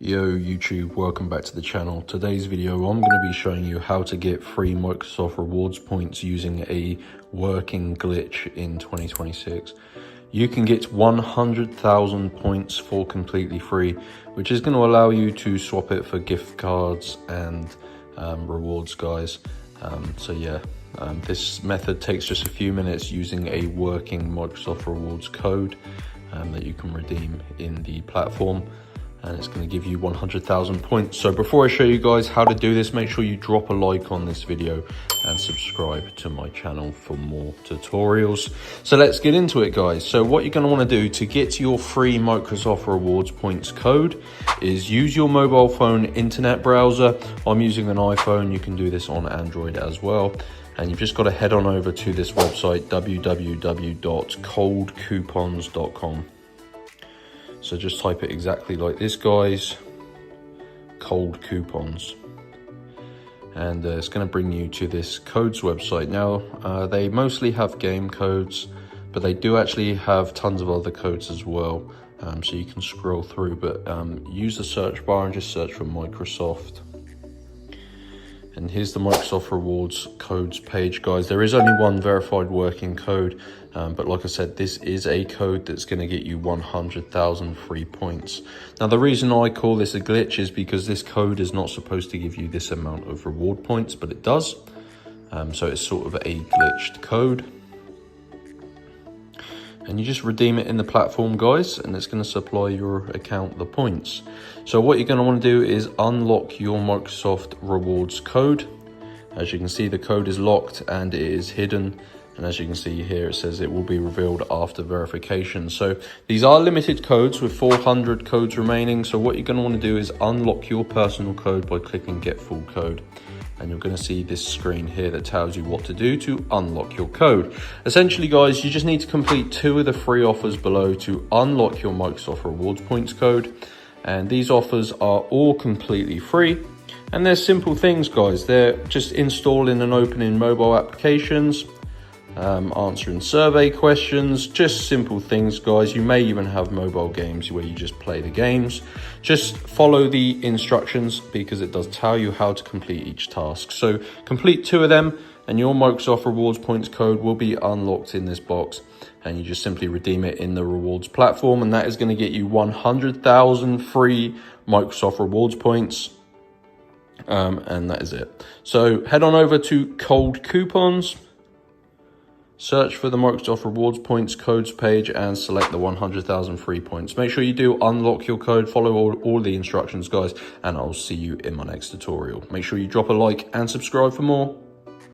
Yo YouTube, welcome back to the channel. Today's video I'm going to be showing you how to get free Microsoft rewards points using a working glitch in 2026. You can get 100,000 points for completely free, which is going to allow you to swap it for gift cards and rewards, guys. This method takes just a few minutes using a working Microsoft rewards code that you can redeem in the platform. And it's going to give you 100,000 points. So before I show you guys how to do this, make sure you drop a like on this video and subscribe to my channel for more tutorials. So let's get into it, guys. So what you're going to want to do to get your free Microsoft rewards points code is use your mobile phone internet browser. I'm using an iPhone. You can do this on Android as well. And you've just got to head on over to this website, www.coldcoupons.com. So just type it exactly like this, guys, cold coupons. And it's going to bring you to this codes website. Now, they mostly have game codes, but they do actually have tons of other codes as well. So you can scroll through, but use the search bar and just search for Microsoft. And here's the Microsoft rewards codes page, guys. There is only one verified working code, but like I said, this is a code that's going to get you 100,000 free points. Now, the reason I call this a glitch is because this code is not supposed to give you this amount of reward points, but it does. So it's sort of a glitched code. And you just redeem it in the platform, guys, and it's going to supply your account the points. So what you're going to want to do is unlock your Microsoft rewards code. As you can see, the code is locked and it is hidden. And as you can see here, it says it will be revealed after verification. So these are limited codes with 400 codes remaining. So what you're going to want to do is unlock your personal code by clicking get full code. And you're going to see this screen here that tells you what to do to unlock your code. Essentially, guys, you just need to complete 2 of the free offers below to unlock your Microsoft rewards points code. And these offers are all completely free. And they're simple things, guys. They're just installing and opening mobile applications, answering survey questions, just simple things, guys. You may even have mobile games where you just play the games. Just follow the instructions because it does tell you how to complete each task. So complete 2 of them and your Microsoft rewards points code will be unlocked in this box, and you just simply redeem it in the rewards platform, and that is going to get you 100,000 free Microsoft rewards points. And that is it. So head on over to Cold Coupons, search for the Microsoft rewards points codes page and select the 100,000 free points. Make sure you do unlock your code, follow all the instructions, guys, and I'll see you in my next tutorial. Make sure you drop a like and subscribe for more.